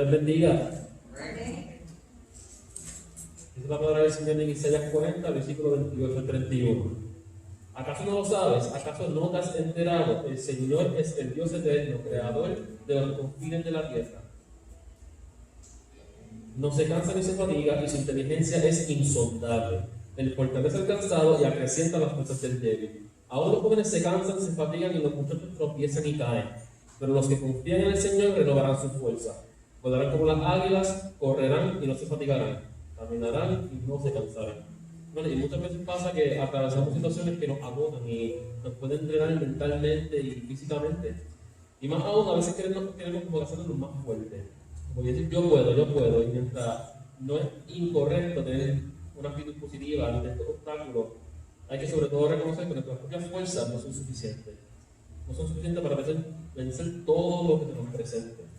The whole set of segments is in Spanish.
les bendiga. Dice la palabra del Señor en Isaías 40, versículo 28 al 31. ¿Acaso no lo sabes? ¿Acaso no te has enterado? El Señor es el Dios eterno, creador de los confines de la tierra. No se cansa ni se fatiga y su inteligencia es insondable. Él fortalece al cansado y acrecienta las fuerzas del débil. Aún los jóvenes se cansan, se fatigan y los muchachos tropiezan y caen. Pero los que confían en el Señor renovarán su fuerza. Volarán como las águilas, correrán y no se fatigarán. Caminarán y no se cansarán. Bueno, y muchas veces pasa que atravesamos situaciones que nos agotan y nos pueden drenar mentalmente y físicamente. Y más aún, a veces queremos como hacernos más fuertes. Como decir, yo puedo. Y mientras no es incorrecto tener una actitud positiva ante estos obstáculos, hay que sobre todo reconocer que nuestras propias fuerzas no son suficientes. No son suficientes para vencer todo lo que se nos presente.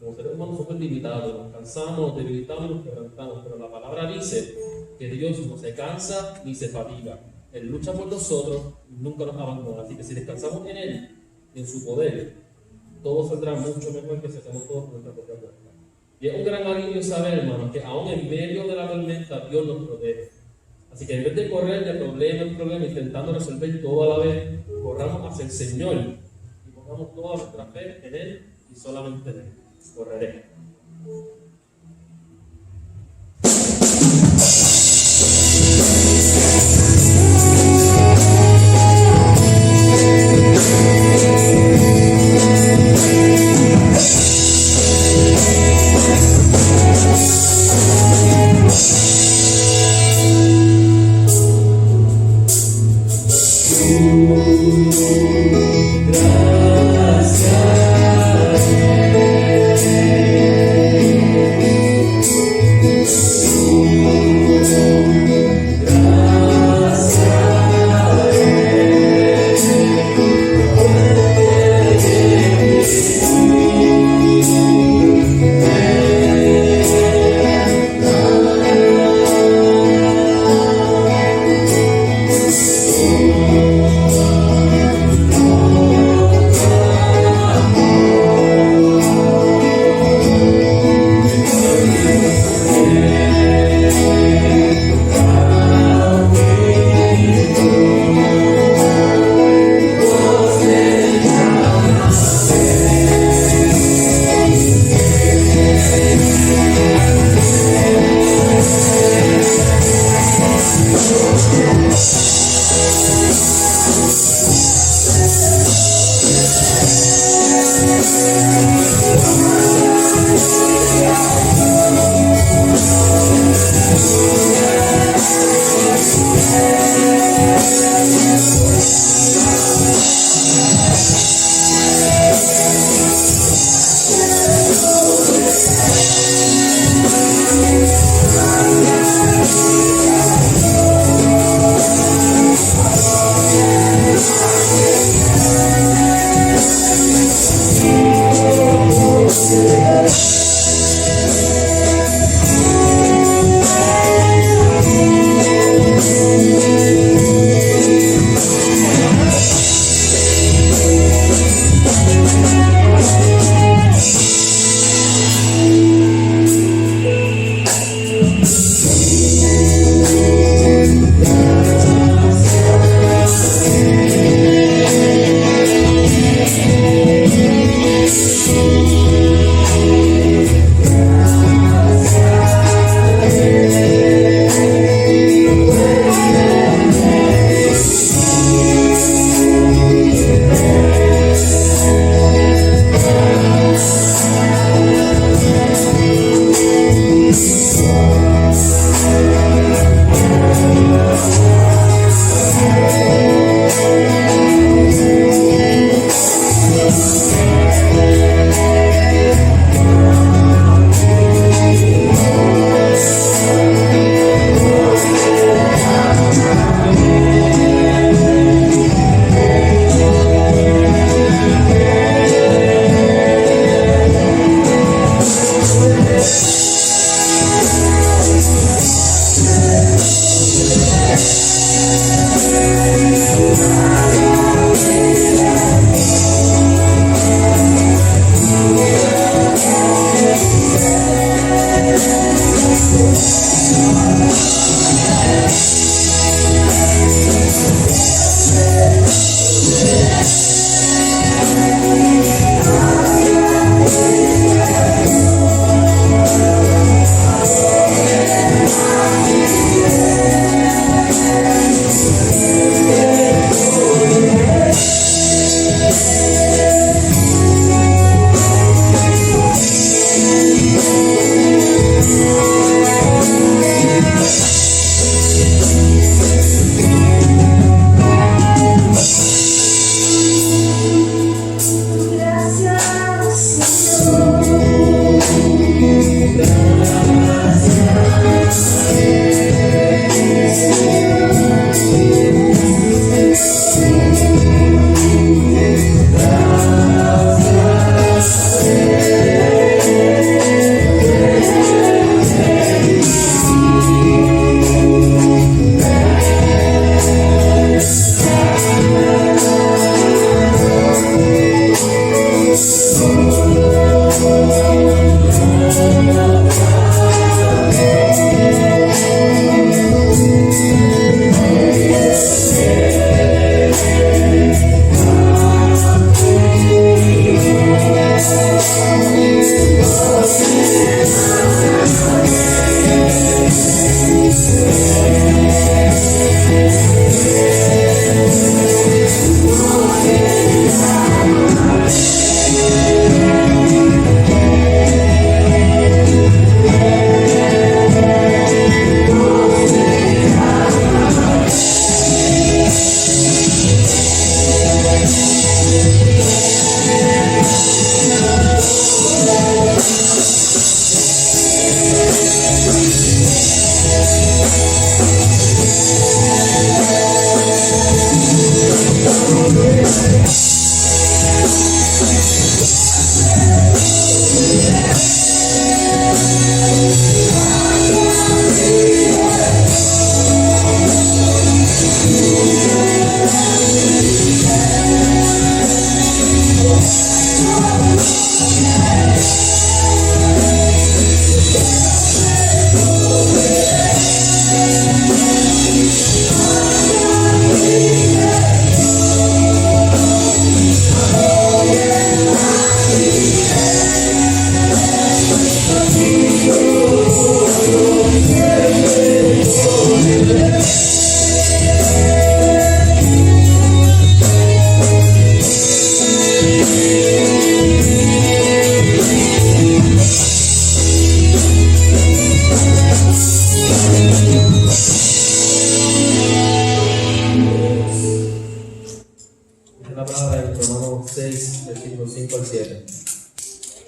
Como seres humanos somos limitados, nos cansamos, nos debilitamos y nos quebrantamos, pero la palabra dice que Dios no se cansa ni se fatiga. Él lucha por nosotros y nunca nos abandona. Así que si descansamos en Él y en su poder, todo saldrá mucho mejor que si hacemos todo por nuestra propia cuenta. Y es un gran alivio saber, hermanos, que aún en medio de la tormenta Dios nos protege. Así que en vez de correr de problema en problema intentando resolver todo a la vez, corramos hacia el Señor y pongamos toda nuestra fe en Él y solamente en Él. Correré. Gracias.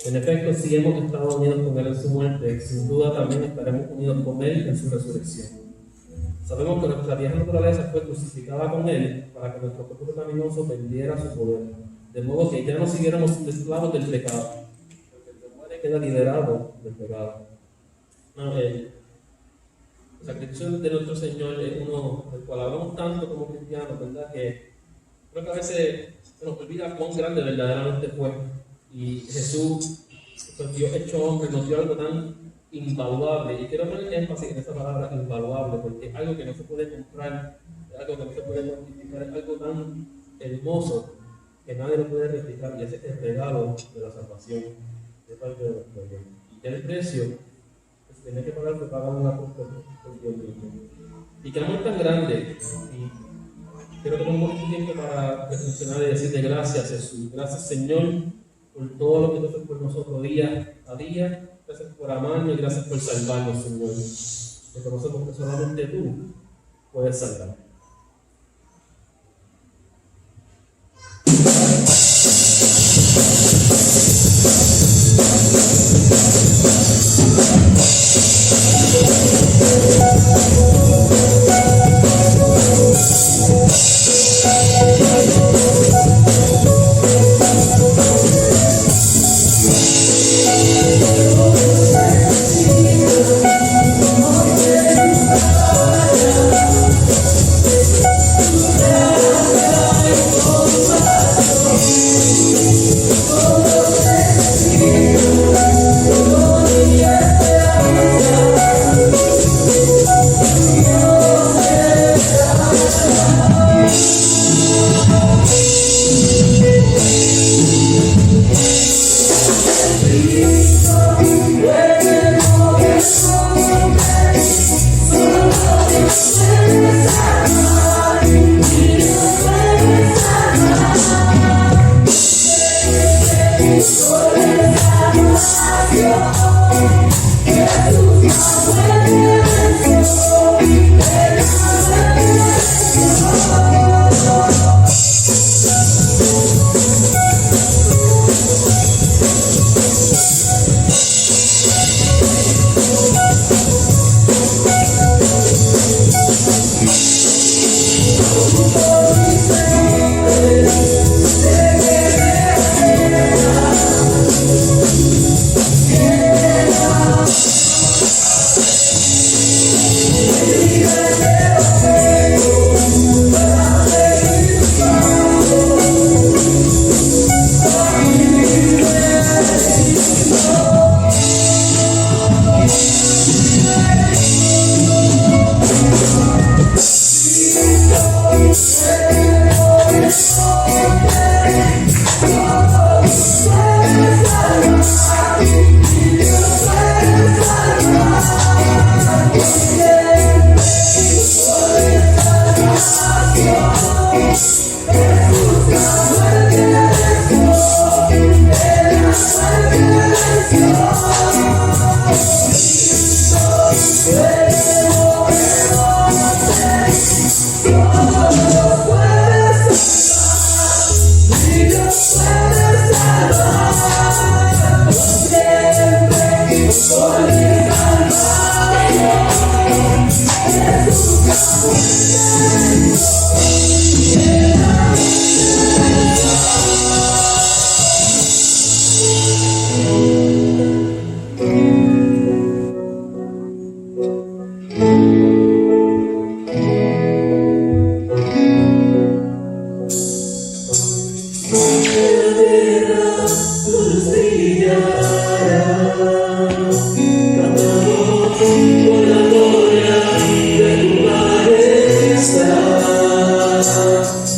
En efecto, si hemos estado unidos con Él en su muerte, sin duda también estaremos unidos con Él en su resurrección. Sabemos que nuestra vieja naturaleza fue crucificada con Él para que nuestro cuerpo pecaminoso vendiera su poder, de modo que ya no siguiéramos esclavos del pecado, porque el que muere queda liberado del pecado. El sacrificio de nuestro Señor es uno del cual hablamos tanto como cristianos, ¿verdad? Que creo que a veces se nos olvida cuán grande verdaderamente fue. Y Jesús, pues Dios hecho hombre, nos dio algo tan invaluable. Y quiero poner énfasis en esa palabra invaluable, porque es algo que no se puede comprar, es algo que no se puede cuantificar, es algo tan hermoso que nadie lo puede replicar. Y ese es el regalo de la salvación de parte de nuestro Dios. Y que el precio que se tenía que pagar fue pagar una cruz por Dios mismo. Y que amor tan grande. Y quiero tomar mucho tiempo para reflexionar y decirle gracias, Jesús. Gracias, Señor, por todo lo que tú haces por nosotros día a día. Gracias por amarnos y gracias por salvarnos, Señor. Reconocemos que solamente tú puedes salvar.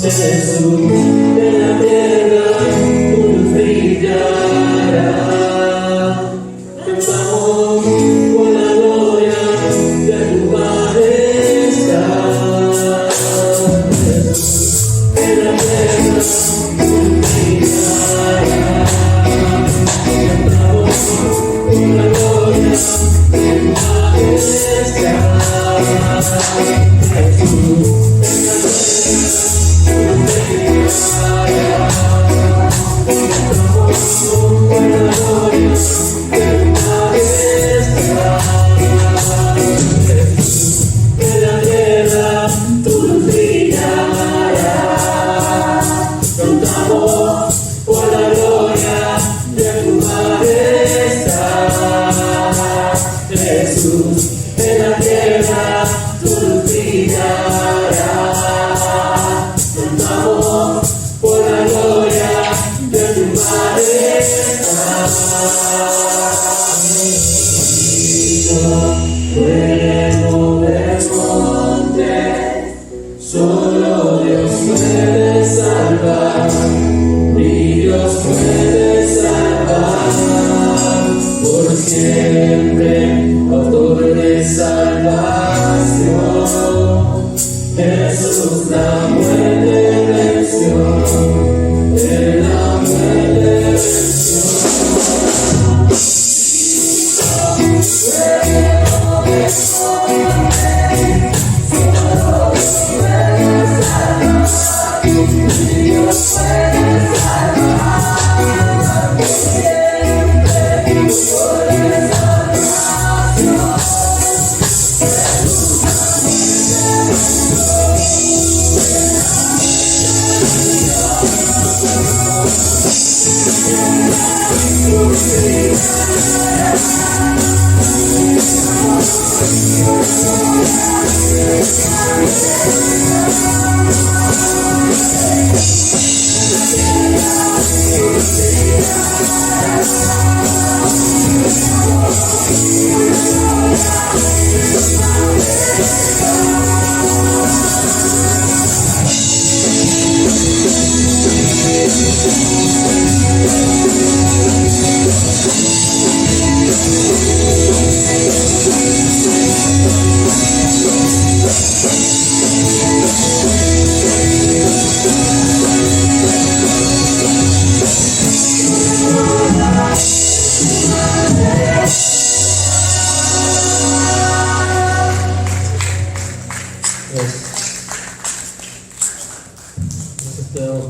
Jesús, en la tierra tu luz brillará. Cantamos por la gloria de tu majestad. Jesús, en la tierra tu luz brillará. Cantamos por la gloria de tu majestad. Jesús, en la tierra tu luz brillará. Cantamos por la gloria de tu majestad. Puede mover montes, solo Dios puede salvar, mi Dios puede salvar por siempre. Autor de salvación, Jesús la muerte venció, en la muerte venció. Dios puede salvar, por siempre por esa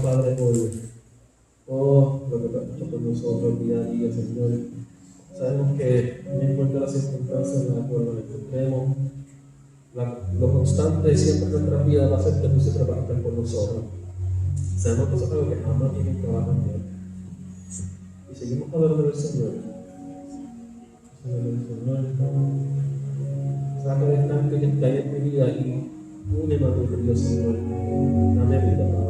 Padre, por lo que has hecho con nosotros día a día, Señor. Sabemos que no importa las circunstancias en las cuales nos encontremos, lo constante siempre en nuestra vida va a ser que tú siempre vas a estar con nosotros. Sabemos que eso es algo que jamás tiene que va a cambiar. Y seguimos hablando del Señor. Saca el estanque que está en mi vida y úneme a tu río, Señor. Dame vida, Padre.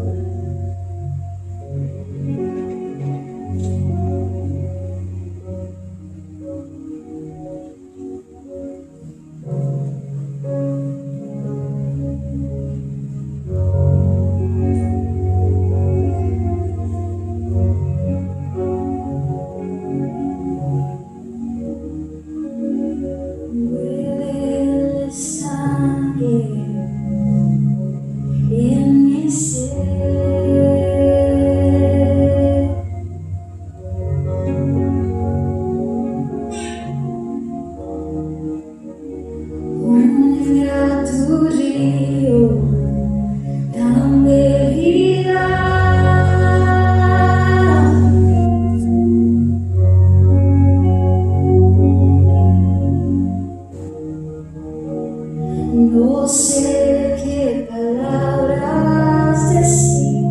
No sé qué palabras decir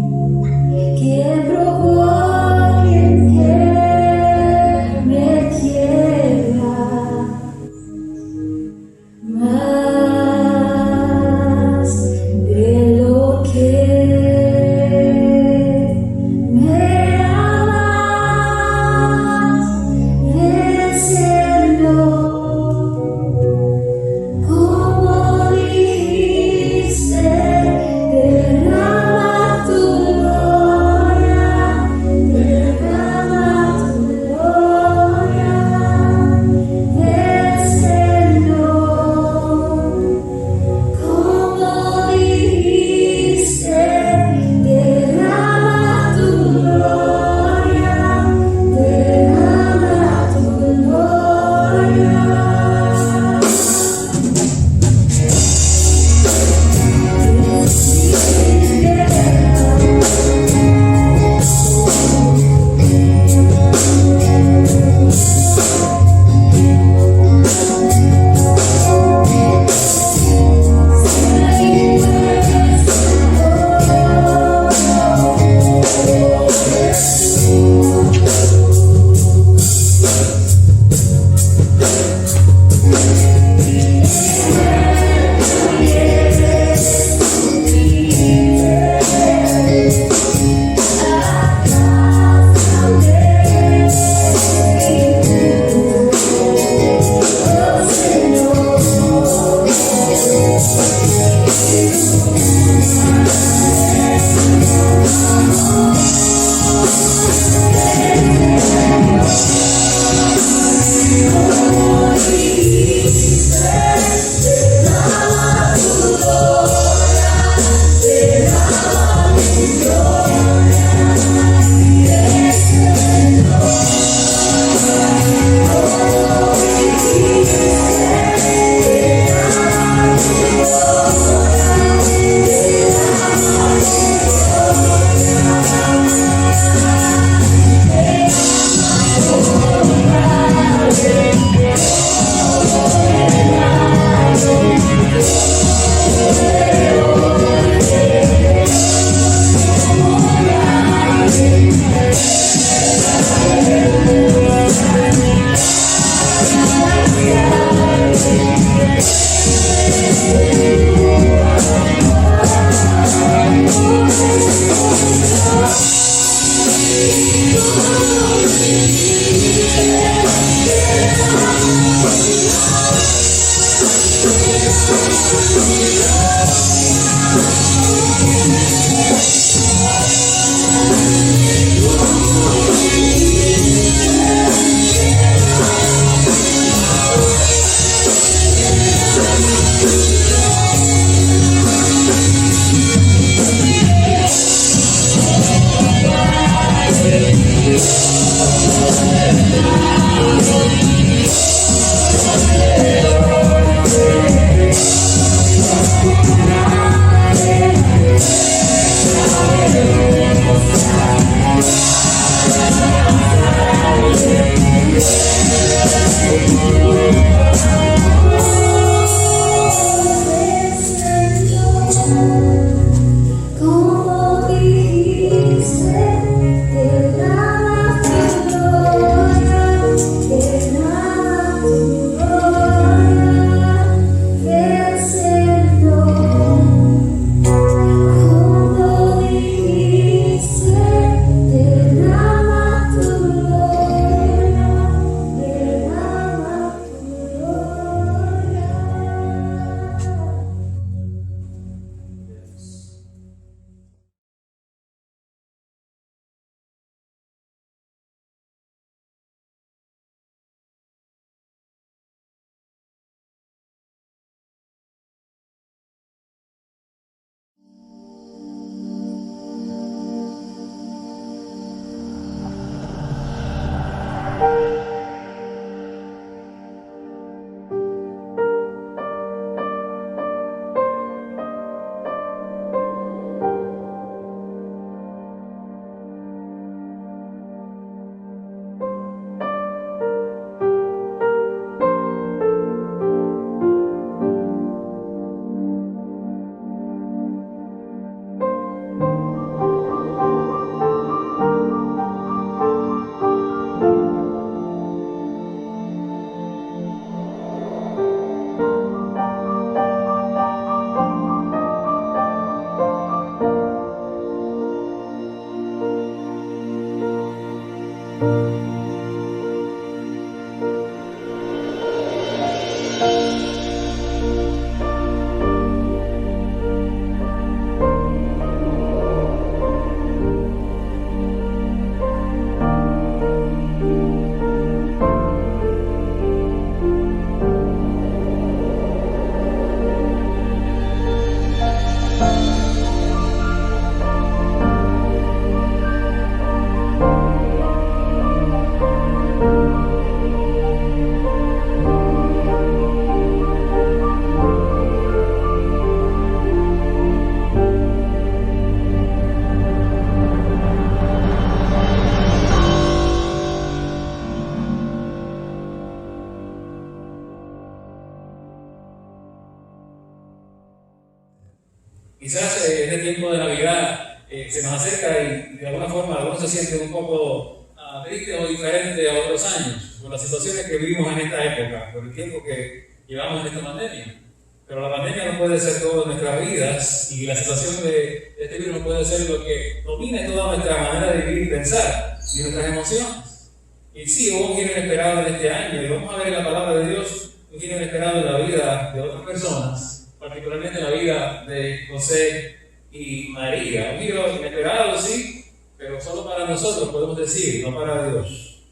Quizás este tiempo de Navidad se nos acerca y de alguna forma algunos se sienten un poco tristes o diferentes a otros años por las situaciones que vivimos en esta época, por el tiempo que llevamos en esta pandemia. Pero la pandemia no puede ser todo en nuestras vidas y la situación de este virus no puede ser lo que domine toda nuestra manera de vivir y pensar y nuestras emociones. Y sí, hubo un giro inesperado en este año y vamos a ver en la palabra de Dios un giro inesperado en la vida de otras personas, particularmente en la vida de José y María. Un giro inesperado, sí, pero solo para nosotros podemos decir, no para Dios.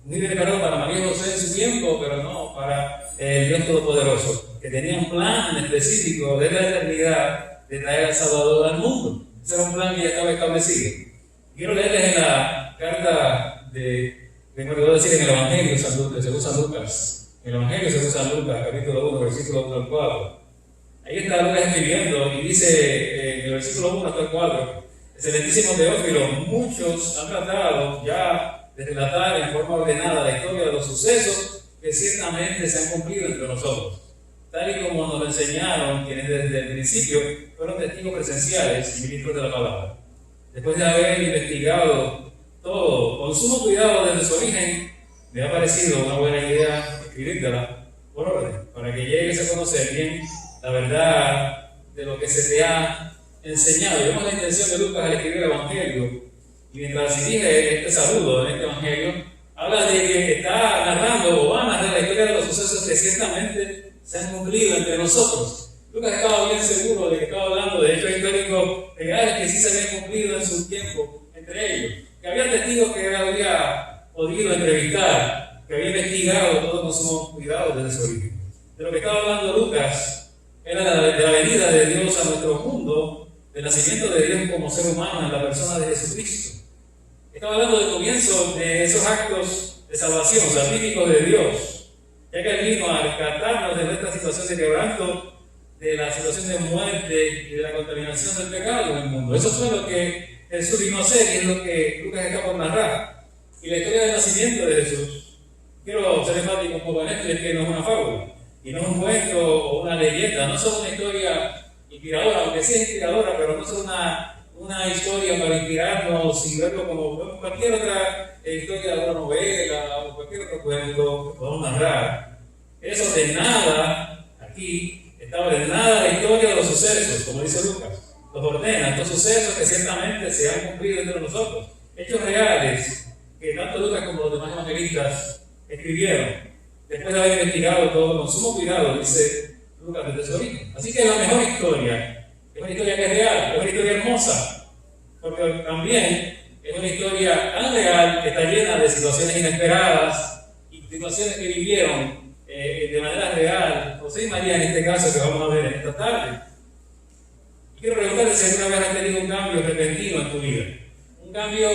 Un giro inesperado para María y José en su tiempo, pero no para el Dios Todopoderoso, que tenía un plan específico de la eternidad de traer al Salvador al mundo. Ese era un plan que ya estaba establecido. Quiero leerles en la carta me acuerdo decir en el Evangelio según San Lucas, en el Evangelio según San Lucas, capítulo 1, versículo 1 al 4. Ahí está Lucas escribiendo y dice en el versículo 1 hasta el 4, excelentísimo Teófilo, muchos han tratado ya de relatar en forma ordenada la historia de los sucesos que ciertamente se han cumplido entre nosotros, tal y como nos lo enseñaron quienes desde el principio fueron testigos presenciales y ministros de la palabra. Después de haber investigado todo con sumo cuidado desde su origen, me ha parecido una buena idea escribírtela por orden, para que llegues a conocer bien la verdad de lo que se te ha enseñado. Y vemos la intención de Lucas al escribir el Evangelio, y mientras dirige este saludo en este Evangelio, habla de que está narrando o va a narrar la historia de los sucesos que ciertamente se han cumplido entre nosotros. Lucas estaba bien seguro de que estaba hablando de hechos históricos reales que sí se habían cumplido en su tiempo entre ellos, que había testigos que él había podido entrevistar, que había investigado todo con sumo cuidado desde su origen. De lo que estaba hablando Lucas era de la venida de Dios a nuestro mundo, del nacimiento de Dios como ser humano en la persona de Jesucristo. Estaba hablando del comienzo de esos actos de salvación salvíficos de Dios, ya que Él vino a rescatarnos de nuestra situación de quebranto, de la situación de muerte y de la contaminación del pecado en el mundo. Eso fue lo que Jesús vino a hacer y es lo que Lucas está por narrar. Y la historia del nacimiento de Jesús, quiero ser enfático un poco en esto, es que no es una fábula, y no es un cuento o una leyenda, no es solo una historia inspiradora, aunque sí es inspiradora, pero no es una historia para inspirarnos y verlo como cualquier otra historia de una novela o cualquier otro cuento que podamos narrar. Es ordenada, aquí está ordenada la historia de los sucesos, como dice Lucas. Los ordena, estos sucesos que ciertamente se han cumplido entre nosotros. Hechos reales que tanto Lucas como los demás evangelistas escribieron. Después de haber investigado todo con sumo cuidado, dice Lucas desde su origen. Así que es la mejor historia. Es una historia que es real, es una historia hermosa. Porque también es una historia tan real que está llena de situaciones inesperadas y situaciones que vivieron de manera real. José y María en este caso que vamos a ver en esta tarde. Y quiero preguntarte si alguna vez has tenido un cambio repentino en tu vida. Un cambio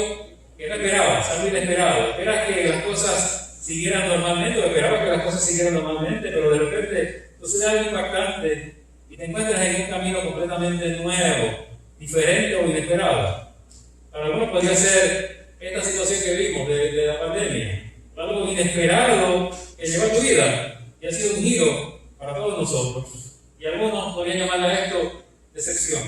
que no esperabas, algo inesperado. Esperas que las cosas siguieran normalmente, o esperabas que las cosas siguieran normalmente, pero de repente sucede algo impactante y te encuentras en un camino completamente nuevo, diferente o inesperado. Para algunos podría ser esta situación que vimos de la pandemia, algo inesperado que llegó a tu vida y ha sido un giro para todos nosotros. Y algunos podrían llamarle a esto decepción.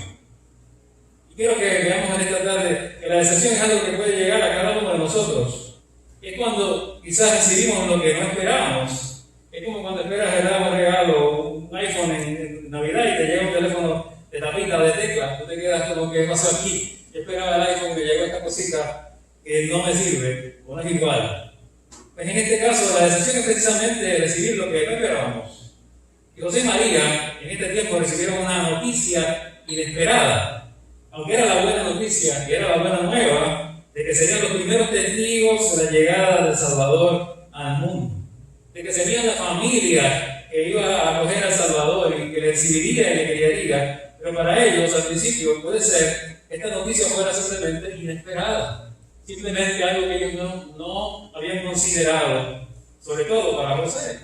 Y quiero que veamos en esta tarde que la decepción es algo que puede llegar a cada uno de nosotros. Es cuando quizás recibimos lo que no esperábamos. Es como cuando esperas un regalo, un iPhone en Navidad y te llega un teléfono de tapita, de tecla. Tú te quedas como que pasó aquí. Yo esperaba el iPhone, me llegó esta cosita que no me sirve, o no es igual. Pues en este caso la decepción es precisamente recibir lo que no esperábamos. Y José y María en este tiempo recibieron una noticia inesperada, aunque era la buena noticia, que era la buena nueva, de que serían los primeros testigos de la llegada del Salvador al mundo, de que serían la familia que iba a acoger al Salvador y que le recibiría y le criaría, pero para ellos al principio puede ser que esta noticia fuera simplemente inesperada, simplemente algo que ellos no habían considerado, sobre todo para José.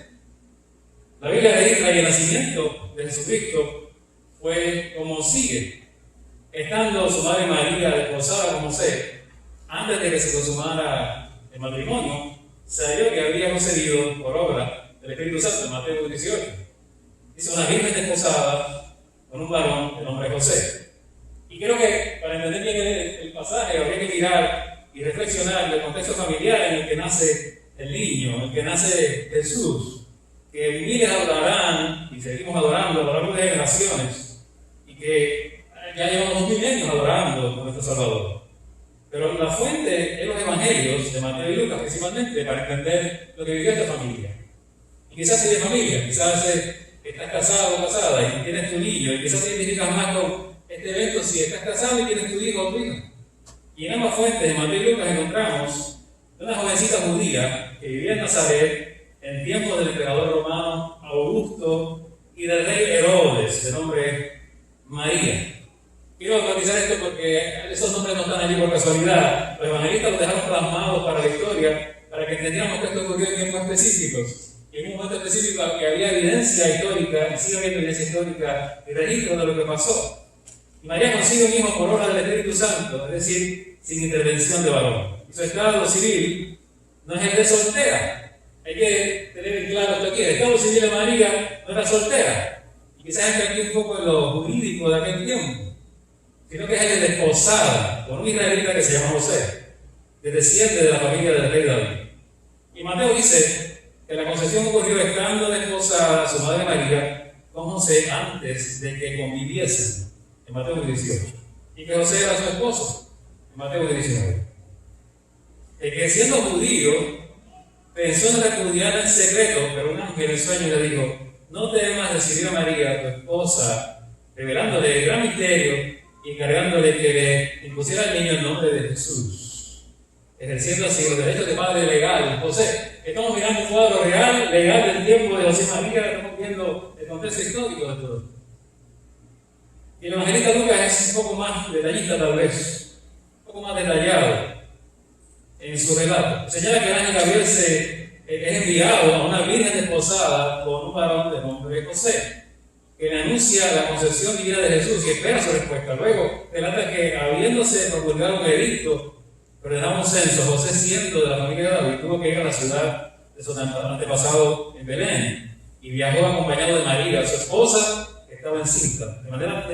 La Biblia registra que el nacimiento de Jesucristo fue como sigue. Estando su madre María desposada con José, antes de que se consumara el matrimonio, se halló que había concebido por obra del Espíritu Santo, en Mateo 18. Dice una virgen desposada con un varón de nombre José. Y creo que para entender bien el pasaje habría que mirar y reflexionar del contexto familiar en el que nace el niño, en el que nace Jesús, que miles adorarán y seguimos adorando a lo largo de generaciones y que ya llevamos 2000 años adorando con nuestro Salvador. Pero la fuente es los evangelios de Mateo y Lucas, principalmente para entender lo que vivió esta familia. Y quizás si eres familia, quizás estás casado o casada y tienes tu niño, y quizás te identificas más con este evento si estás casado y tienes tu hijo o tu hija. Y en ambas fuentes de Mateo y Lucas encontramos una jovencita judía que vivía en Nazaret en tiempos del emperador romano Augusto y del rey Herodes, de nombre María. Quiero enfatizar esto porque esos nombres no están allí por casualidad. Los evangelistas los dejaron plasmados para la historia, para que entendiéramos que esto ocurrió en tiempos específicos. Y en un momento específico que había evidencia histórica, y sigue habiendo evidencia histórica y registro de lo que pasó. Y María consigue un hijo por obra del Espíritu Santo, es decir, sin intervención de varón. Y su estado civil no es el de soltera. Hay que tener en claro esto aquí. El estado civil de María no era soltera. Y quizás entre aquí un poco en lo jurídico de aquel tiempo, sino que es el de desposada con un israelita que se llama José, que desciende de la familia del rey David. Y Mateo dice que la concepción ocurrió estando desposada su madre María con José antes de que conviviesen, en Mateo 18. Y que José era su esposo, en Mateo 19. El que siendo judío pensó en repudiarla en secreto, pero un ángel en sueño le dijo: no temas recibir a María, tu esposa, revelándole el gran misterio y encargándole que le impusiera al niño el nombre de Jesús, ejerciendo así los derechos de padre legal. José, estamos mirando un cuadro real, legal del tiempo de José y María, estamos viendo el contexto histórico de todo. Y el evangelista Lucas es un poco más detallista tal vez, un poco más detallado en su relato. Señala que el ángel Gabriel es enviado a una virgen desposada con un varón de nombre José, que le anuncia la concepción divina de Jesús y espera su respuesta. Luego relata que habiéndose promulgado un edicto, ordenado un censo, José, siendo de la familia de David, tuvo que ir a la ciudad de su antepasado en Belén y viajó acompañado de María, su esposa, que estaba encinta. De manera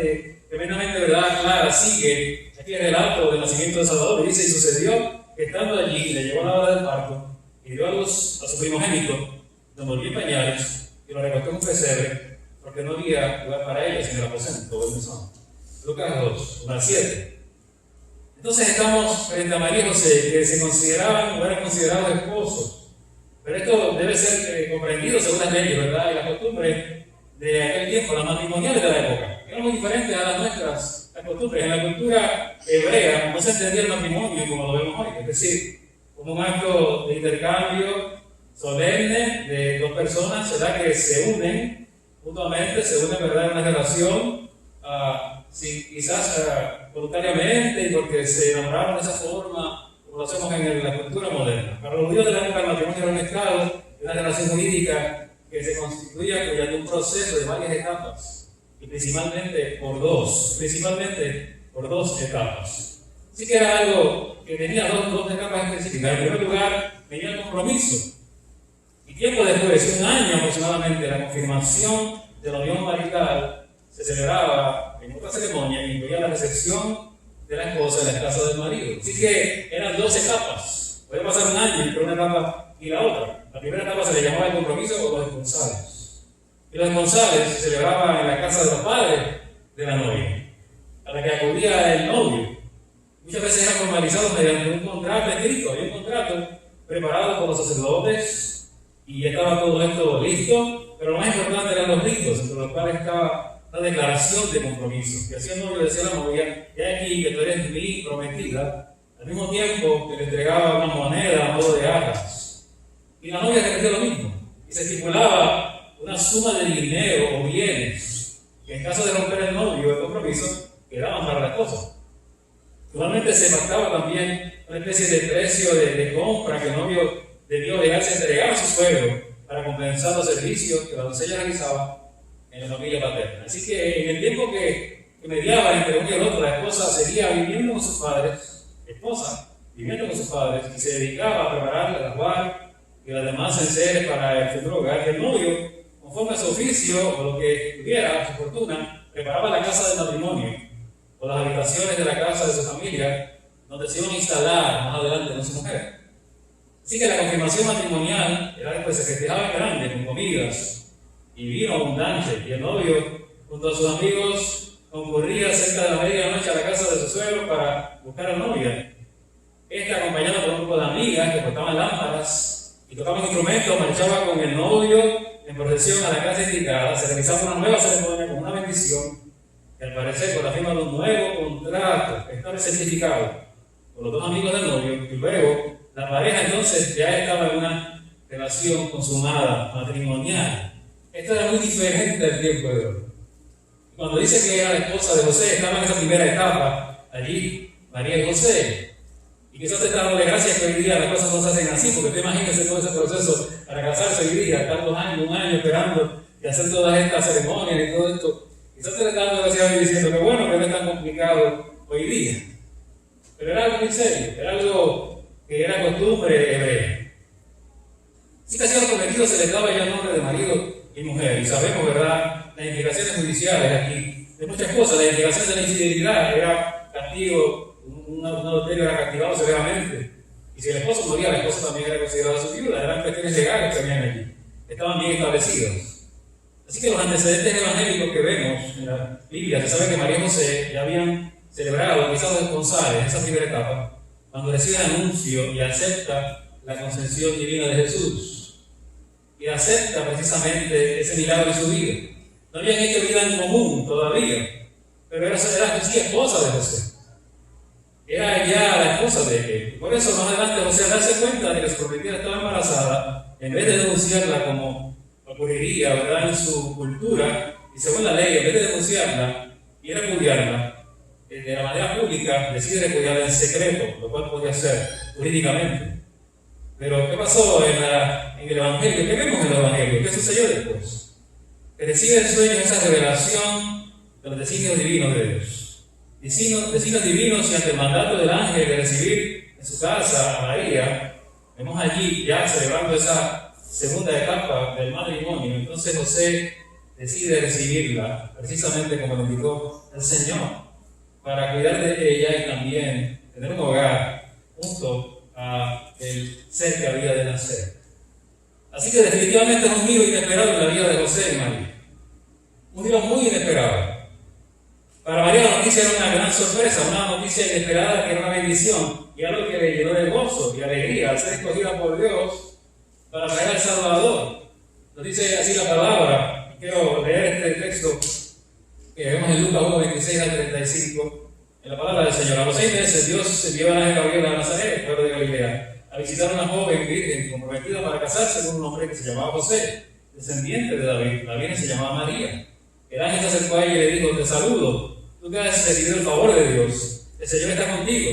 tremendamente verdad clara, sigue aquí el relato del nacimiento de Salvador. Y dice, y sucedió que estando allí, le llegó la hora del parto, y dio a luz a su primogénito, lo envolvió en pañales, y lo recostó en un pesebre, porque no había lugar para ella, sino el aposento del mesón. Lucas 2, 1 al 7. Entonces estamos frente a María y José, que se consideraban, o eran considerados esposos. Pero esto debe ser comprendido según las leyes, ¿verdad? Y las costumbres de aquel tiempo, las matrimoniales de la época. Eran muy diferentes a las nuestras las costumbres. En la cultura hebrea no se entendía el matrimonio como lo vemos hoy, es decir, como un acto de intercambio solemne de dos personas, ¿verdad? Que se unen mutuamente, se unen, ¿verdad? En una relación, quizás voluntariamente y porque se enamoraron de esa forma, como lo hacemos en la cultura moderna. Para los judíos de la época, el matrimonio era un estado, una relación jurídica que se constituía mediante un proceso de varias etapas, y principalmente por dos etapas. Así que era algo que tenía dos etapas específicas. En primer lugar, venía el compromiso. Y tiempo después, un año aproximadamente, de la confirmación de la unión marital se celebraba en otra ceremonia que incluía la recepción de la esposa en la casa del marido. Así que eran dos etapas. Puede pasar un año entre una etapa y la otra. La primera etapa se le llamaba el compromiso o los esponsales. Y los esponsales se celebraban en la casa de los padres de la novia, a la que acudía el novio. Muchas veces eran formalizados mediante un contrato escrito. Había un contrato preparado por los sacerdotes y ya estaba todo esto listo, pero lo más importante eran los ritos, entre los cuales estaba la declaración de compromiso. Que hacía el novio, decía a la novia, he aquí que tú eres mi prometida, al mismo tiempo que le entregaba una moneda a modo de arras. Y la novia repetía lo mismo, y se estipulaba una suma de dinero o bienes, que en caso de romper el novio, el compromiso, quedaban para la esposa. Igualmente se pactaba también una especie de precio de compra que el novio debió dejarse entregar a su suegro para compensar los servicios que la doncella realizaba en la familia paterna. Así que en el tiempo que mediaba entre uno y el otro, la esposa seguía viviendo con sus padres, y se dedicaba a preparar el ajuar y las demás enseres para el futuro hogar. Y el novio, conforme a su oficio o lo que tuviera, su fortuna, preparaba la casa del matrimonio o las habitaciones de la casa de su familia, donde se iban a instalar más adelante con su mujer. Así que la confirmación matrimonial era después se festejaba en grande, con comidas y vino abundante, y el novio, junto a sus amigos, concurría cerca de la medianoche a la casa de su suegro para buscar a la novia. Esta, acompañada por un grupo de amigas que portaban lámparas y tocaban instrumentos, marchaba con el novio en procesión a la casa indicada. Se realizaba una nueva ceremonia con una bendición, que al parecer con la firma de un nuevo contrato estaba certificado por los dos amigos del novio, y luego la pareja entonces ya estaba en una relación consumada, matrimonial. Esto era muy diferente del tiempo de hoy. Cuando dice que era la esposa de José, estaba en esa primera etapa, allí, María y José. Y quizás te está dando gracias que hoy día las cosas no se hacen así, porque te imaginas todo ese proceso para casarse hoy día, estar 2 años, 1 año esperando y hacer todas estas ceremonias y todo esto. Quizás te está dando gracias hoy diciendo que bueno, que no es tan complicado hoy día. Pero era algo muy serio, era algo que era costumbre hebrea. Así que a los prometidos se les daba ya el nombre de marido y mujer. Y sabemos, ¿verdad?, las implicaciones judiciales aquí de muchas cosas. La implicación de la infidelidad era castigo, un adulterio era castigado severamente. Y si el esposo moría, la esposa también era considerada su viuda. Eran cuestiones legales que habían allí. Estaban bien establecidos. Así que los antecedentes evangélicos que vemos en la Biblia, se sabe que María y José ya habían celebrado, quizás los esponsales, en esa primera etapa, cuando recibe el anuncio y acepta la concepción divina de Jesús. Y acepta precisamente ese milagro en su vida. No habían hecho vida en común todavía, pero era sí esposa de José. Era ya la esposa de él. Por eso más adelante José, al darse cuenta de que su prometida estaba embarazada, en vez de denunciarla como ocurriría, ¿verdad?, en su cultura, y según la ley, en vez de denunciarla y repudiarla de la manera pública, decide repudiarla en secreto, lo cual podía hacer jurídicamente. Pero ¿qué pasó en el Evangelio? ¿Qué vemos en el Evangelio? ¿Qué sucedió después? Que recibe en sueños esa revelación de los designios divinos de Dios. Designios divinos, y ante el mandato del ángel de recibir en su casa a María, vemos allí ya celebrando esa segunda etapa del matrimonio. Entonces José decide recibirla, precisamente como lo indicó el Señor, para cuidar de ella y también tener un hogar junto a el ser que había de nacer. Así que definitivamente es un giro inesperado en la vida de José y María. Un giro muy inesperado. Para María la noticia era una gran sorpresa, una noticia inesperada que era una bendición y algo que le llenó de gozo y alegría al ser escogida por Dios para traer al Salvador. Nos dice así la palabra, y quiero leer este texto que vemos en Lucas 1, 26 al 35, en la palabra del Señor. A los 6 meses Dios envió a Gabriel a Nazaret, pueblo de Galilea, a visitar a una joven virgen comprometida para casarse con un hombre que se llamaba José, descendiente de David. La virgen se llamaba María. El ángel se acercó a ella y le dijo: te saludo, tú que has recibido el favor de Dios, el Señor está contigo.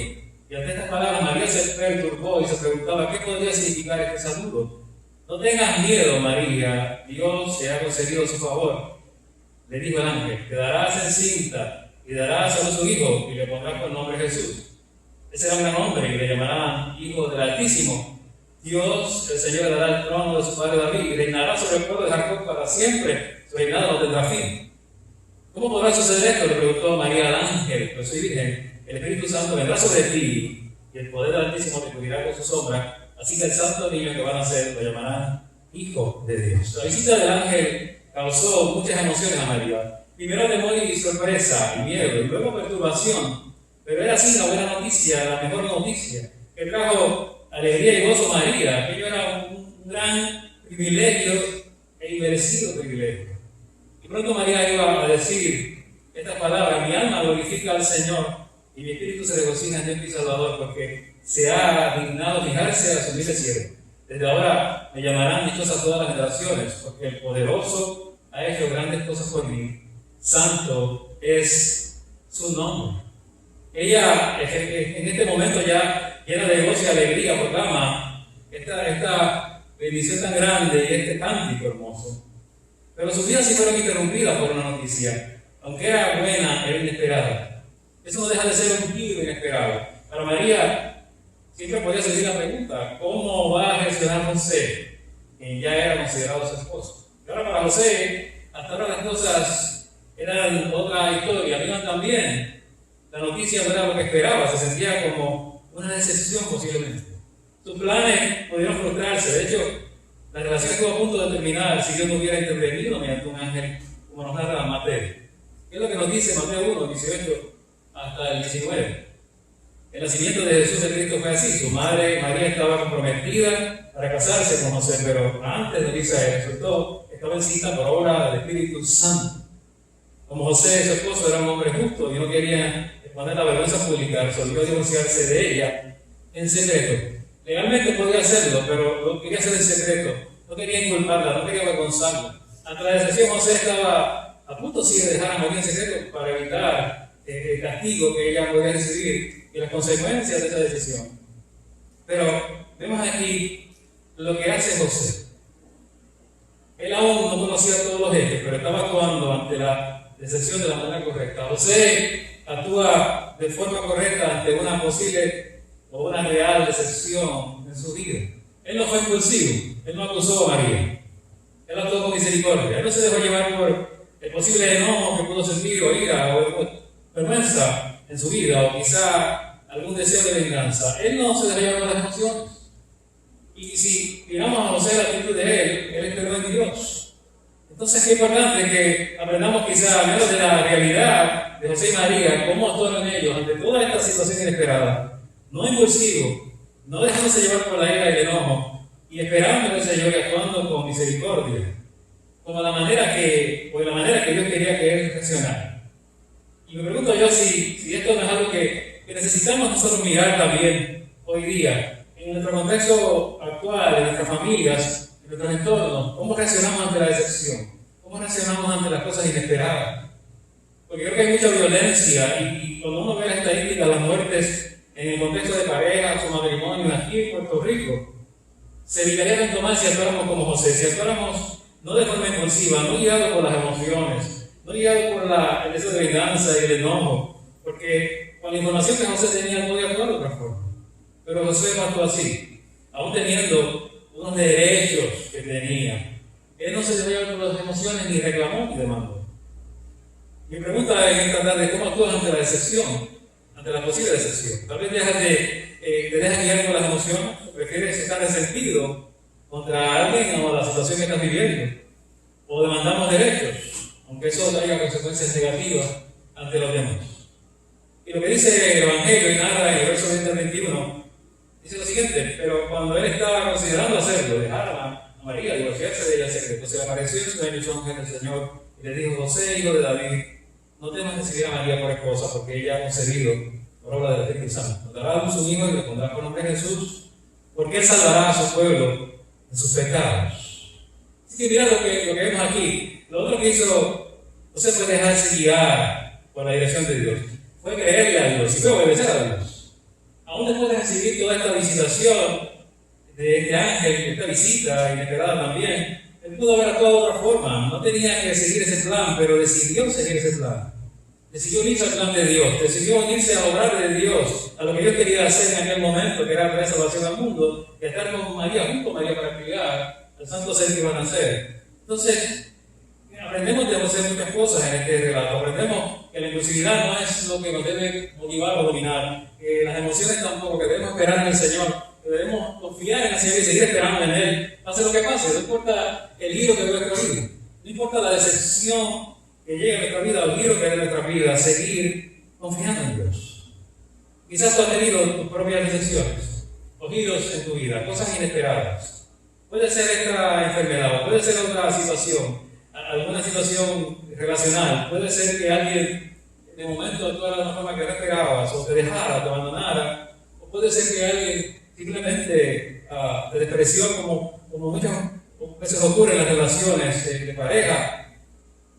Y ante estas palabras María se perturbó y se preguntaba qué podría significar este saludo. No tengas miedo, María, Dios te ha concedido su favor. Le dijo el ángel: quedarás encinta y darás a su hijo y le pondrás por nombre Jesús. Ese será un gran hombre y le llamarán Hijo del Altísimo. Dios, el Señor, le dará el trono de su padre David y reinará sobre el pueblo de Jacob para siempre. Su reinado no tendrá fin. ¿Cómo podrá suceder esto?, le preguntó María al ángel. Pues soy virgen, el Espíritu Santo vendrá sobre ti y el poder del Altísimo te cubrirá con su sombra. Así que el santo niño que van a nacer lo llamarán Hijo de Dios. La visita del ángel causó muchas emociones a María. Primero temor y sorpresa y miedo, y luego perturbación. Pero era así la buena noticia, la mejor noticia, que trajo alegría y gozo a María. Aquello era un gran privilegio e inmerecido privilegio. Y pronto María iba a decir estas palabras: mi alma glorifica al Señor y mi espíritu se regocija en Dios mi Salvador, porque se ha dignado fijarse a su humilde siervo. Desde ahora me llamarán dichosas todas las generaciones, porque el poderoso ha hecho grandes cosas por mí. Santo es su nombre. Ella, en este momento ya llena de gozo y alegría, proclama esta bendición tan grande y este cántico hermoso. Pero sus vidas sí fueron interrumpidas por una noticia. Aunque era buena, era inesperada. Eso no deja de ser un giro inesperado. Para María siempre podía surgir la pregunta: ¿cómo va a reaccionar José, quien ya era considerado su esposo? Y ahora para José, hasta ahora las cosas eran otra historia. Vino también. La noticia no era lo que esperaba, se sentía como una decepción posiblemente. Sus planes pudieron frustrarse. De hecho, la relación estuvo a punto de terminar si Dios no hubiera intervenido mediante un ángel, como nos narra Mateo. ¿Qué es lo que nos dice Mateo 1, 18 hasta el 19? El nacimiento de Jesús el Cristo fue así. Su madre María estaba comprometida para casarse con José, pero antes de irse resultó que estaba encinta por obra del Espíritu Santo. Como José, su esposo, era un hombre justo y no quería exponer la vergüenza pública, resolvió divorciarse de ella en secreto. Legalmente podía hacerlo, pero lo quería hacer en secreto. No quería inculparla, no quería avergonzarla. Ante la decepción, José estaba a punto sí de dejar a María en secreto para evitar el castigo que ella podía recibir y las consecuencias de esa decisión. Pero vemos aquí lo que hace José. Él aún no conocía todos los hechos, pero estaba actuando ante la decepción de la manera correcta. José actúa de forma correcta ante una posible o una real decepción en su vida. Él no fue impulsivo, él no acusó a María, él actuó con misericordia, él no se dejó llevar por el posible enojo que pudo sentir, o ira, o vergüenza en su vida, o quizá algún deseo de venganza. Él no se dejó llevar por las emociones. Y si miramos a José, la actitud de él esperó en Dios. Entonces, qué importante que aprendamos quizá menos de la realidad de José y María, cómo actuaron ellos ante toda esta situación inesperada. No impulsivo, no dejándose llevar por la ira y el enojo, y esperando al Señor y actuando con misericordia, como de la manera que Dios quería que él reaccionara. Y me pregunto yo si esto no es algo que necesitamos nosotros mirar también hoy día, en nuestro contexto actual, en nuestras familias, en nuestros entornos. ¿Cómo reaccionamos ante la decepción? ¿Cómo reaccionamos ante las cosas inesperadas? Porque creo que hay mucha violencia y cuando uno ve la estadística de las muertes en el contexto de parejas o matrimonios aquí en Puerto Rico, se evitaría tanto más si actuáramos como José, si actuáramos no de forma impulsiva, no guiados por las emociones, no guiados por el deseo de venganza y el enojo, porque con la información que José tenía podía actuar de otra forma. Pero José no actuó así, aún teniendo unos derechos que tenía. Él no se dejó llevar por las emociones, ni reclamó ni demandó. Mi pregunta en esta tarde es: ¿cómo actúas ante la decepción? Ante la posible decepción. Tal vez te dejas guiar por las emociones, o prefieres estar resentido contra alguien o la situación que estás viviendo, o demandamos derechos, aunque eso traiga consecuencias negativas ante los demás. Y lo que dice el Evangelio y narra en el verso 20 al 21, dice lo siguiente: pero cuando él estaba considerando hacerlo, dejar a María, divorciarse de ella en secreto, se le apareció en sueño un ángel del Señor y le dijo: José, hijo de David, no temas recibir a María por esposa, porque ella ha concebido por obra del Espíritu Santo. Dará a luz un hijo y le pondrá por nombre Jesús, porque él salvará a su pueblo de sus pecados. Así que mira lo que vemos aquí. Lo otro que hizo José fue dejarse guiar por la dirección de Dios. Fue creerle a Dios y fue obedecer a Dios. Aún después de recibir toda esta visitación de este ángel, esta visita inesperada también, él pudo haber actuado de otra forma. No tenía que seguir ese plan, pero decidió seguir ese plan. Decidió unirse al plan de Dios, decidió unirse a obrar de Dios, a lo que Dios quería hacer en aquel momento, que era traer salvación al mundo, y estar con María, junto a María, para criar al santo ser que iban a nacer. Entonces, aprendemos de hacer muchas cosas en este relato. Aprendemos que la impulsividad no es lo que nos debe motivar o dominar, que las emociones tampoco, que debemos esperar en el Señor, que debemos confiar en el Señor y seguir esperando en Él, pase lo que pase. No importa el giro que dé nuestra vida, no importa la decepción que llegue a nuestra vida, o el giro que dé nuestra vida, seguir confiando en Dios. Quizás tú has tenido tus propias decepciones, o giros en tu vida, cosas inesperadas. Puede ser esta enfermedad, puede ser otra situación, alguna situación relacional. Puede ser que alguien de momento actuara de una forma que no esperabas, o te dejara, te abandonara, o puede ser que alguien simplemente te despreció, como muchas veces ocurre en las relaciones de pareja,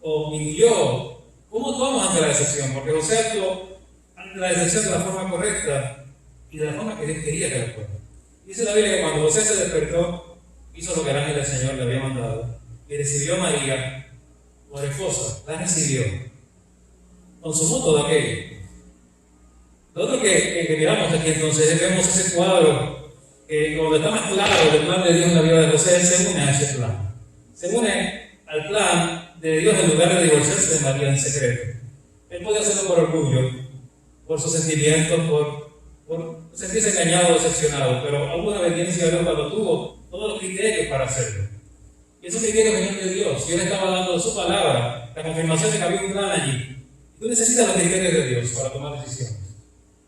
o mintió. ¿Cómo actuamos ante la decepción? Porque José actuó ante la decepción de la forma correcta y de la forma que Dios quería que actuara. Dice la Biblia que cuando José se despertó, hizo lo que el ángel del Señor le había mandado y recibió a María por esposa. La recibió, consumó todo aquello. Lo otro que miramos aquí entonces es que vemos ese cuadro que, cuando está más claro del plan de Dios en la vida de José, él se une a ese plan. Se une al plan de Dios en lugar de divorciarse de María en secreto. Él podía hacerlo por orgullo, por sus sentimientos, por sentirse engañado o decepcionado, pero hubo una obediencia a Dios cuando tuvo todos los criterios para hacerlo. Y esos criterios venían de Dios, y Él estaba dando su palabra, la confirmación de que había un plan allí. Y tú necesitas los criterios de Dios para tomar decisiones.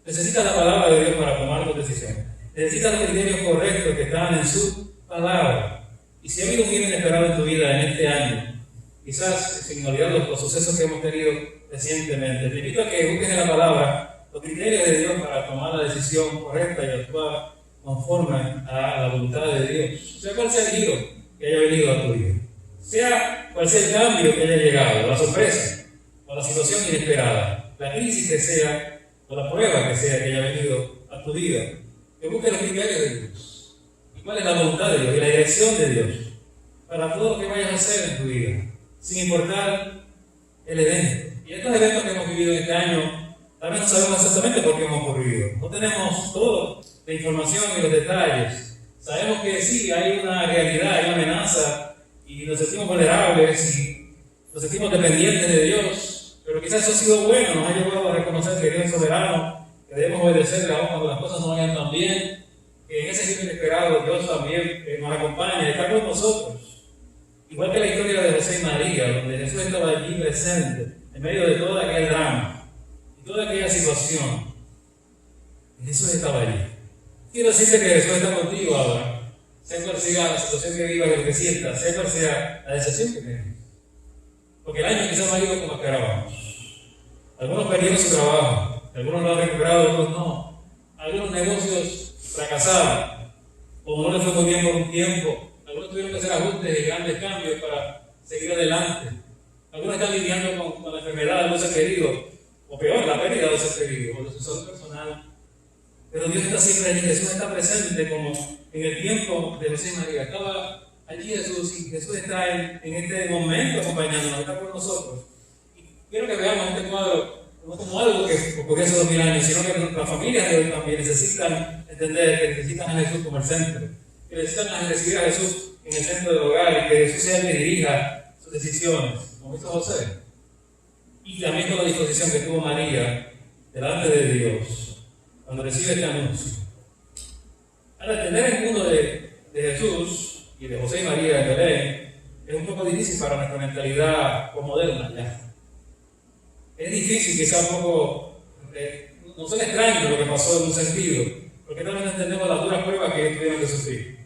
Necesitas la palabra de Dios para tomar tus decisiones. Necesitas los criterios correctos que están en su palabra. Y si ha habido un giro inesperado en tu vida en este año, quizás sin olvidar los sucesos que hemos tenido recientemente, te invito a que busques en la palabra los criterios de Dios para tomar la decisión correcta y actuar conforme a la voluntad de Dios. Sea cual sea el giro que haya venido a tu vida, sea cual sea el cambio que haya llegado, la sorpresa o la situación inesperada, la crisis que sea o la prueba que sea que haya venido a tu vida, que busques los criterios de Dios. ¿Cuál es la voluntad de Dios y la dirección de Dios para todo lo que vayas a hacer en tu vida, sin importar el evento? Y estos eventos que hemos vivido este año, tal vez no sabemos exactamente por qué hemos ocurrido. No tenemos toda la información y los detalles. Sabemos que sí, hay una realidad, hay una amenaza, y nos sentimos vulnerables y nos sentimos dependientes de Dios. Pero quizás eso ha sido bueno, nos ha llevado a reconocer que Dios es soberano, que debemos obedecerle aún cuando las cosas no vayan tan bien. Que en ese giro inesperado Dios también nos acompaña y está con nosotros. Igual que la historia de José y María, donde Jesús estaba allí presente, en medio de todo aquel drama y toda aquella situación. Jesús estaba allí. Quiero decirte que Jesús está contigo ahora, sea cual sea la situación que vivas y lo que sientas, sea cual sea la decepción que tengas. Porque el año quizás no ha ido como esperábamos. Algunos perdieron su trabajo, algunos lo han recuperado, otros no. Algunos negocios fracasaron, o no les fue muy bien por un tiempo. Algunos tuvieron que hacer ajustes y grandes cambios para seguir adelante. Algunos están lidiando con la enfermedad de un ser querido, o peor, la pérdida de un ser querido, o de su salud personal. Pero Dios está siempre allí, Jesús está presente, como en el tiempo de José y María. Estaba allí Jesús, y Jesús está en este momento acompañándonos, está con nosotros. Y quiero que veamos este cuadro no como algo que ocurrió hace 2000 años, sino que las familias de hoy también necesitan entender que necesitan a Jesús como el centro, que necesitan recibir a Jesús en el centro del hogar y que Jesús sea el que dirija sus decisiones, como hizo José. Y también con la disposición que tuvo María delante de Dios cuando recibe este anuncio. Ahora, entender el mundo de Jesús y de José y María en Belén es un poco difícil para nuestra mentalidad moderna ya. Es difícil, quizá un poco, no suena extraño lo que pasó en un sentido, porque también no entendemos las duras pruebas que ellos tuvieron que sufrir.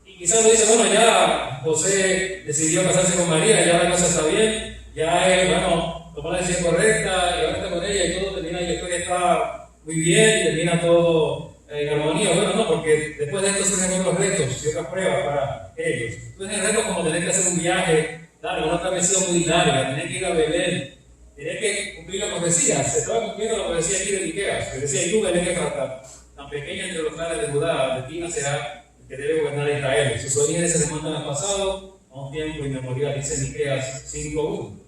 Y quizás uno dice, bueno, ya José decidió casarse con María, ya la cosa está bien, ya él, bueno, tomó la decisión correcta, y ahora está con ella y todo termina, y la historia está muy bien, y termina todo en armonía. Bueno, no, porque después de esto surgen otros retos y otras pruebas para ellos. Entonces, retos como tener que hacer un viaje largo, una travesía muy larga, tener que ir a Belén, tener que cumplir la profecía. Se estaba cumpliendo la profecía aquí de Miqueas, que decía, y tú, Belén Efrata, tan pequeña entre los clanes de Judá, de ti nacerá el que debe gobernar a Israel. Sus orígenes se remontan al pasado, a un tiempo inmemorial, dice Miqueas 5:1.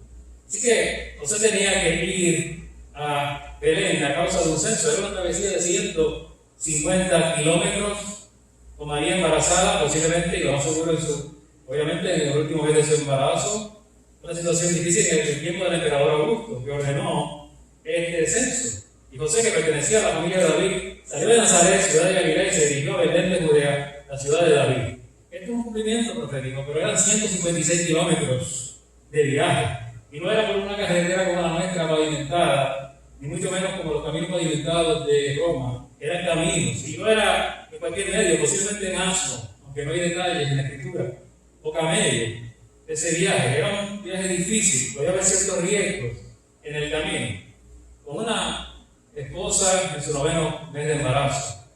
Así que José tenía que ir a Belén a causa de un censo. Era una travesía de 150 kilómetros, con María embarazada, posiblemente, y lo más seguro obviamente en el último mes de su embarazo, una situación difícil en el tiempo del emperador Augusto, que ordenó este censo. Y José, que pertenecía a la familia de David, salió de Nazaret, ciudad de Galilea, y se dirigió a Belén de Judea, la ciudad de David. Esto es un cumplimiento profético, pero eran 156 kilómetros de viaje. Y no era por una carretera como la nuestra pavimentada, ni mucho menos como los caminos pavimentados de Roma. Eran caminos, y no era de cualquier medio, posiblemente en asno, aunque no hay detalles en la escritura, o camello. Ese viaje era un viaje difícil, podía haber ciertos riesgos en el camino. Con una esposa en su 9º mes de embarazo.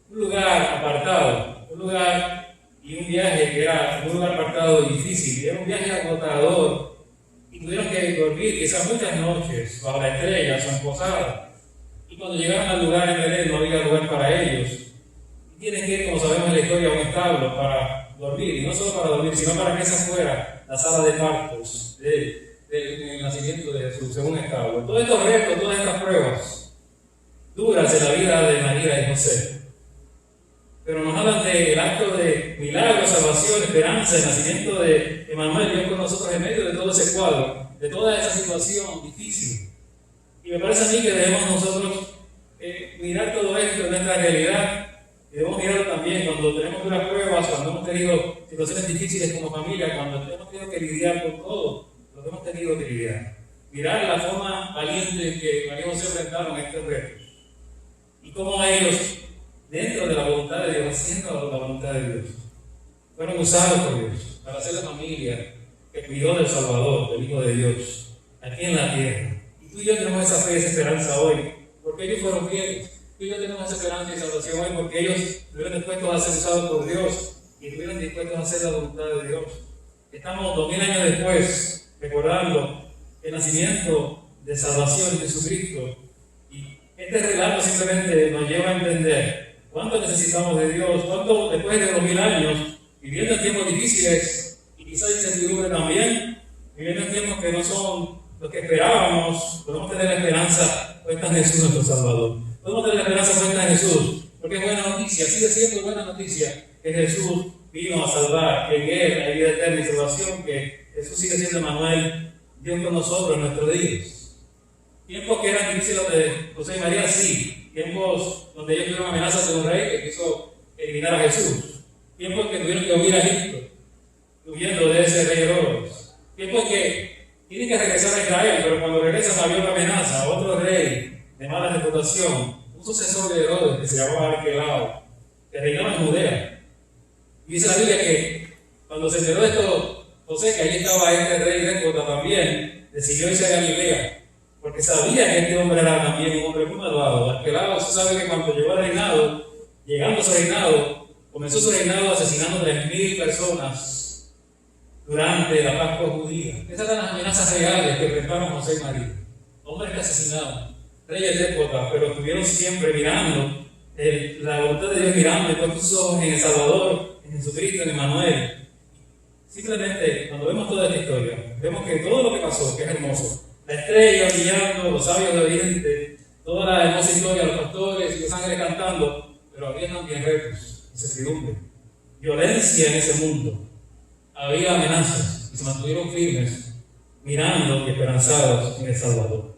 Un lugar apartado, un lugar y un viaje que era un lugar apartado difícil, era un viaje agotador. Y tuvieron que dormir quizás muchas noches bajo la estrella, su posada. Y cuando llegaron al lugar en Belén no había lugar para ellos. Y tienen que ir, como sabemos en la historia, a un establo para dormir. Y no solo para dormir, sino para que esa fuera la sala de partos del nacimiento de Jesús, en un establo. Todos estos retos, todas estas pruebas duras en la vida de María y José. Pero nos hablan del acto de milagro, salvación, esperanza, el nacimiento de Emmanuel, Dios con nosotros en medio de todo ese cuadro, de toda esa situación difícil. Y me parece a mí que debemos nosotros mirar todo esto en nuestra realidad, y debemos mirarlo también cuando tenemos duras pruebas, cuando hemos tenido situaciones difíciles como familia, cuando hemos tenido que lidiar con todo lo que hemos tenido que lidiar. Mirar la forma valiente en que María y José enfrentaron estos retos. Y cómo ellos, dentro de la voluntad de Dios, haciendo la voluntad de Dios, fueron usados por Dios para hacer la familia que cuidó del Salvador, del Hijo de Dios, aquí en la tierra. Y tú y yo tenemos esa fe y esa esperanza hoy, porque ellos fueron fieles. Tú y yo tenemos esa esperanza y salvación hoy, porque ellos estuvieron dispuestos a ser usados por Dios y estuvieron dispuestos a hacer la voluntad de Dios. Estamos 2000 años después recordando el nacimiento de salvación de Jesucristo. Y este relato simplemente nos lleva a entender cuánto necesitamos de Dios, cuánto después de 2000 años, viviendo en tiempos difíciles y quizás incertidumbre también, viviendo en tiempos que no son los que esperábamos, podemos tener la esperanza puesta en Jesús nuestro Salvador. Podemos tener la esperanza puesta en Jesús, porque es buena noticia, sigue siendo buena noticia que Jesús vino a salvar, que en Él hay vida eterna y salvación, que Jesús sigue siendo Emmanuel, Dios con nosotros en nuestros días. Tiempos que eran difíciles de José y María, sí. Tiempos donde ellos tuvieron amenazas de un rey que quiso eliminar a Jesús. Tiempos que tuvieron que huir a Egipto, huyendo de ese rey Herodes. Tiempos que tienen que regresar a Israel, pero cuando regresan había una amenaza, otro rey de mala reputación, un sucesor de Herodes que se llamaba Arquelao, que reinaba en Judea. Y dice la Biblia que cuando se enteró de esto, José, que allí estaba este rey déspota también, decidió irse a Galilea, porque sabía que este hombre era también un hombre muy malvado. Arquelao, se sabe que cuando llegó al reinado, llegando a su reinado, comenzó su reinado asesinando 3.000 personas durante la Pascua judía. Esas eran las amenazas reales que enfrentaron José y María. Hombres que asesinaban, reyes déspotas, pero estuvieron siempre mirando la voluntad de Dios, mirando y puestos sus ojos en el Salvador, en Jesucristo, en Emmanuel. Simplemente, cuando vemos toda esta historia, vemos que todo lo que pasó, que es hermoso, la estrella brillando, los sabios de Oriente, toda la hermosa historia, los pastores y los ángeles cantando, pero había también retos, incertidumbre. violencia en ese mundo, había amenazas y se mantuvieron firmes, mirando y esperanzados en el Salvador.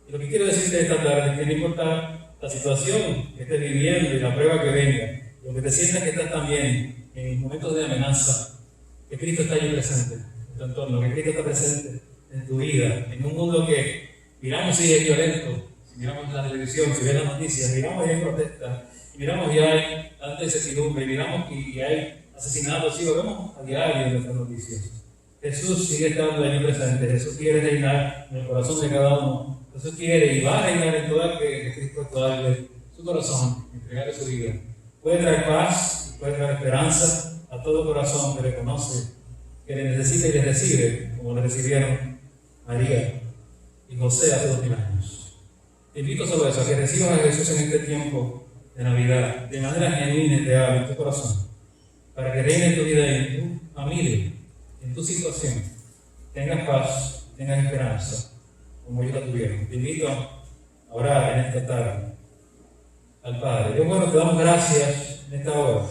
Y lo que quiero decirte esta tarde es que no importa la situación que estés viviendo y la prueba que venga, lo que te sientas que estás también en momentos de amenaza, que Cristo está allí presente en tu entorno, que Cristo está presente en tu vida, en un mundo que miramos y es violento, si miramos la televisión, si ves las noticias, miramos y hay protestas, y miramos y hay tanta incertidumbre, y miramos y hay asesinatos, y lo vemos a diario en nuestras noticias. Jesús sigue estando allí presente, Jesús quiere reinar en el corazón de cada uno, Jesús quiere y va a reinar en todo aquel que Cristo pueda darle su corazón, entregarle su vida. Puede traer paz, puede traer esperanza a todo corazón que reconoce, que le necesita y le recibe, como le recibieron María y José hace 2000 años. Te invito solo a eso, a que recibas a Jesús en este tiempo de Navidad, de manera genuina y real en tu corazón, para que reine en tu vida y en tu familia, en tu situación, tengas paz, tengas esperanza, como ellos la tuvieron. Te invito a orar en esta tarde al Padre. Dios bueno, te damos gracias en esta hora,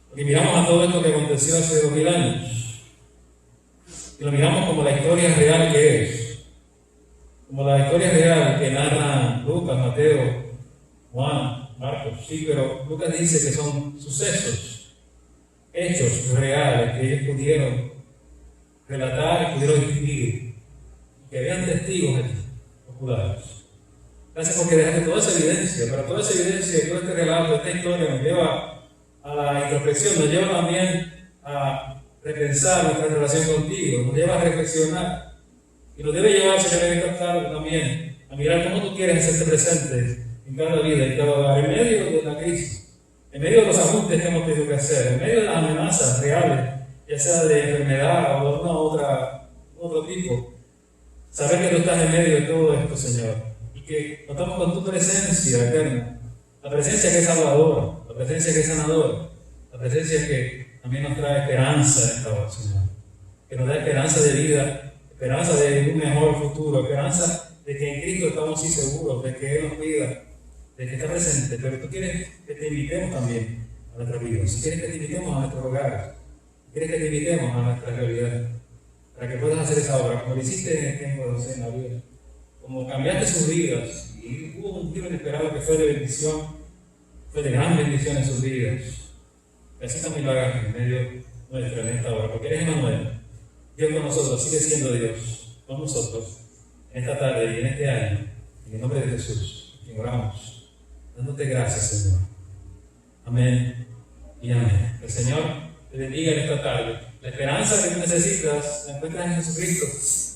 porque miramos a todo esto que aconteció hace 2000 años, y lo miramos como la historia real que es, como la historia real que narran Lucas, Mateo, Juan, Marcos. Sí, pero Lucas dice que son sucesos, hechos reales que ellos pudieron relatar y pudieron distinguir, que habían testigos oculares. Gracias porque dejaste toda esa evidencia, pero toda esa evidencia, todo este relato, esta historia nos lleva a la introspección, nos lleva también a repensar nuestra relación contigo, nos lleva a reflexionar y nos debe llevar, Señor, en esta tarde también a mirar cómo tú quieres hacerte presente en cada vida, en cada hogar, en medio de la crisis, en medio de los ajustes que hemos tenido que hacer, en medio de las amenazas reales, ya sea de enfermedad o de otro tipo. Saber que tú estás en medio de todo esto, Señor, y que contamos con tu presencia eterna, la presencia que es salvadora, la presencia que es sanadora, la presencia que también nos trae esperanza en esta hora, Señor, que nos da esperanza de vida, esperanza de un mejor futuro, esperanza de que en Cristo estamos sí seguros, de que Él nos cuida, de que está presente, pero tú quieres que te invitemos también a nuestra vida, si quieres que te invitemos a nuestros hogares, quieres que te invitemos a nuestra realidad, para que puedas hacer esa obra, como lo hiciste en el tiempo de José y María, como cambiaste sus vidas, y hubo un giro inesperado que fue de bendición, fue de gran bendición en sus vidas. Que así también lo hagas en medio nuestro en esta hora, porque eres Emmanuel, Dios con nosotros, sigue siendo Dios con nosotros, en esta tarde y en este año, en el nombre de Jesús, que oramos, dándote gracias, Señor. Amén y amén. El Señor te bendiga en esta tarde. La esperanza que tú necesitas la encuentras en Jesucristo.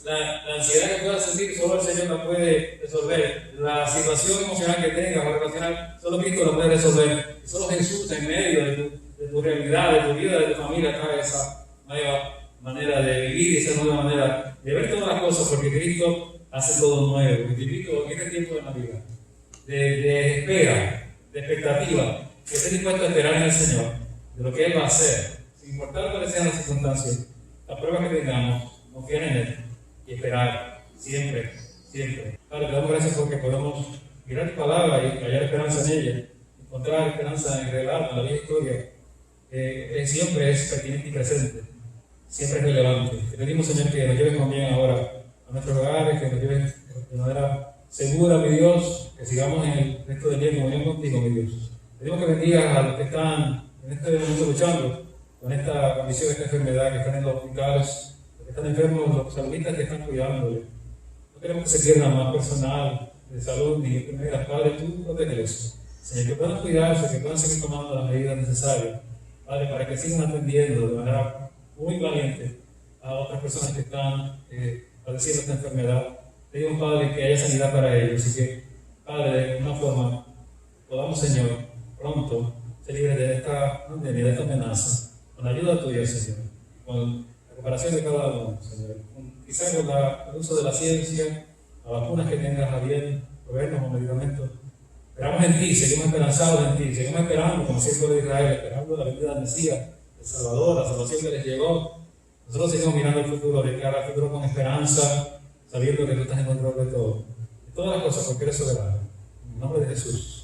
La ansiedad que puedas sentir, solo el Señor la puede resolver. La situación emocional que tengas o relacional, solo Cristo la puede resolver. Y solo Jesús en medio de tu realidad, de tu vida, de tu familia, trae esa nueva manera de vivir y esa nueva manera de ver todas las cosas, porque Cristo hace todo nuevo. Y te invito en este tiempo de Navidad, de espera, de expectativa, que estés dispuesto a esperar en el Señor, de lo que Él va a hacer. Sin importar cuáles sean las circunstancias, las pruebas que tengamos, confiar en Él y esperar siempre, siempre. Padre, te damos gracias porque podemos mirar tu palabra y hallar esperanza en ella, encontrar esperanza en el relato, en la vieja historia, que siempre es pertinente y presente, siempre es relevante. Te pedimos, Señor, que nos lleves también ahora a nuestros hogares, que nos lleves de manera segura, mi Dios, que sigamos en el resto del día en comunión contigo, mi Dios. Pedimos que bendigas a los que están en este momento luchando con esta condición, esta enfermedad, que están en los hospitales, los que están enfermos, los saludistas que están cuidándole. No queremos que se pierda más personal de salud ni enfermeras. Padre, tú protégeles. Señor, que puedan cuidarse, que puedan seguir tomando las medidas necesarias, Padre, para que sigan atendiendo de manera muy valiente a otras personas que están padeciendo esta enfermedad. Pedimos, Padre, que haya sanidad para ellos y que, Padre, de alguna forma podamos, Señor, pronto ser libres de esta pandemia, de esta amenaza, con la ayuda tuya, Señor, con la cooperación de cada uno, Señor, quizás con el uso de la ciencia, las vacunas que tengas a bien, proveernos los medicamentos. Esperamos en ti, seguimos esperanzados en ti, seguimos esperando, como siempre de Israel, esperando la venida del Mesías, el Salvador, la salvación que les llegó. Nosotros seguimos mirando el futuro, de cara al futuro con esperanza, sabiendo que tú estás en control de todo. De todas las cosas, porque eres soberano. En el nombre de Jesús.